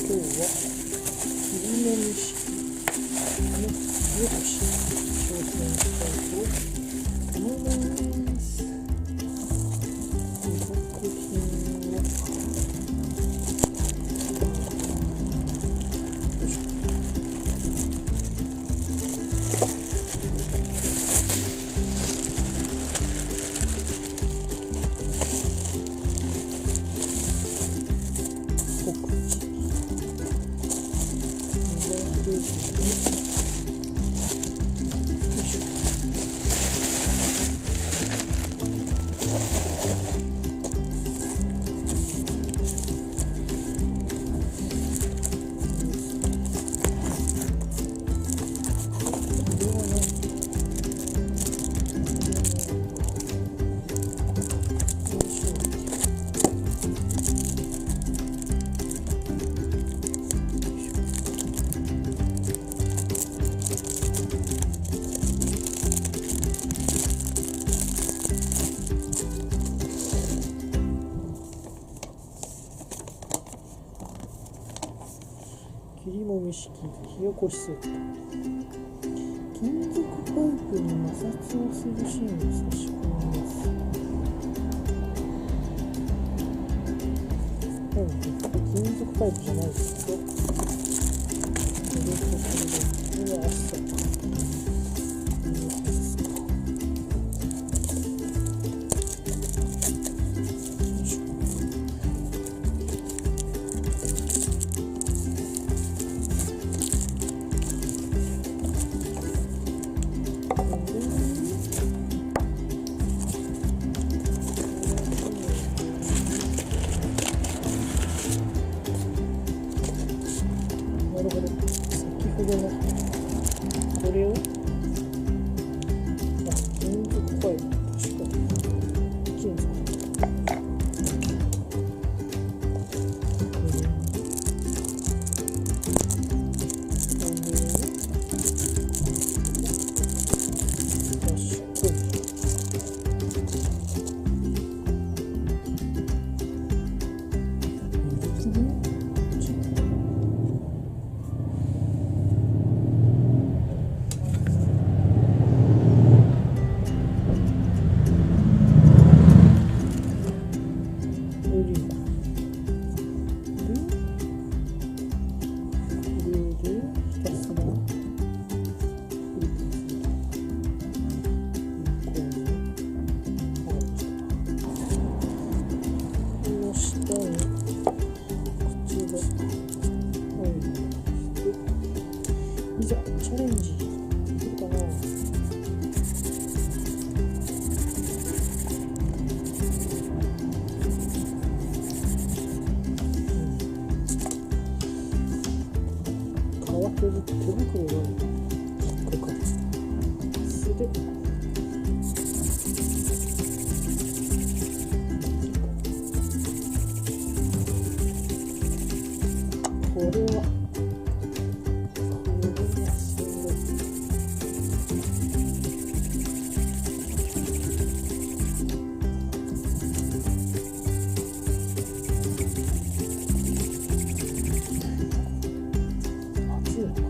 今日は霧の虫の火起こし挑戦したいと思います。作品は霧もみ式火起こしセット。金属パイプに摩擦をする芯を差し込みます。金属パイプじゃないですけど、これとこれは厚さなるほど。先ほどのこれを金属パイプ、確かに金属チャレンジできるかな。乾ける手袋がこれか素手これは熱いのかな。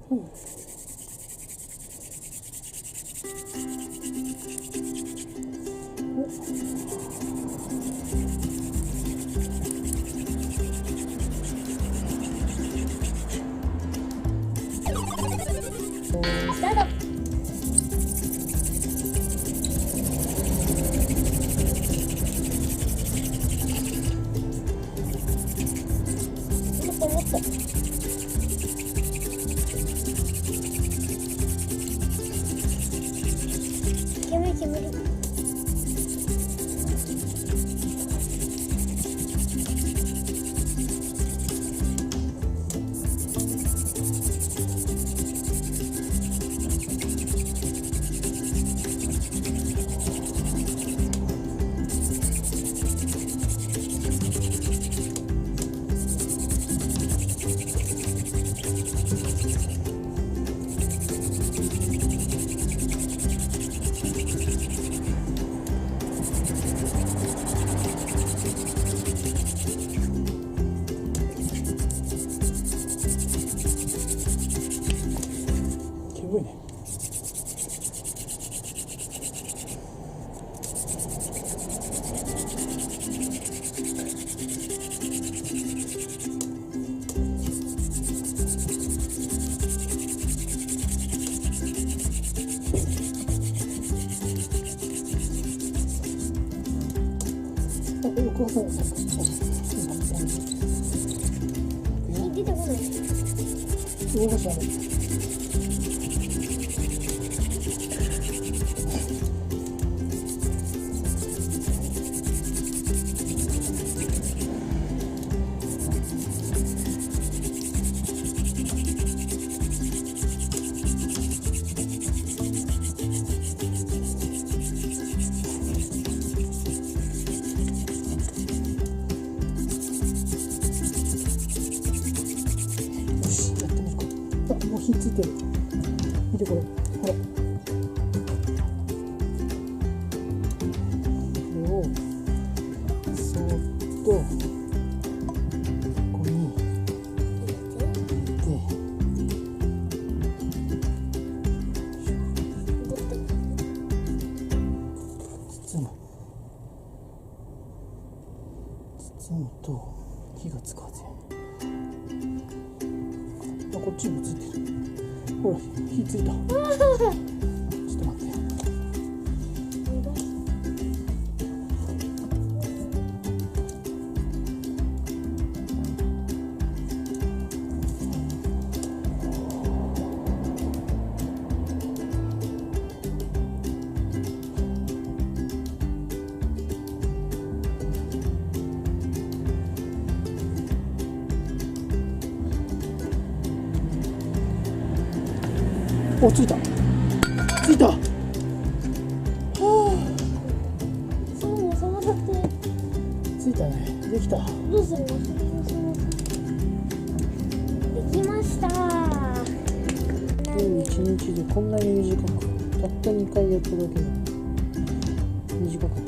スタート。もっと煙ごいね。横尾さん出てこない。動かしある。もう火ついてる。見てこれ。ほら。これをそーっとここに入れて、包むと火がつくはずや。こっちにもついてる。ほら、火ついた。ちょっと待って。お、ついた。ついた。はあ。そう、触って。ついたね。できた。どうするの？できました。今日一日でこんなに短く、たった2回やっただけで短かった。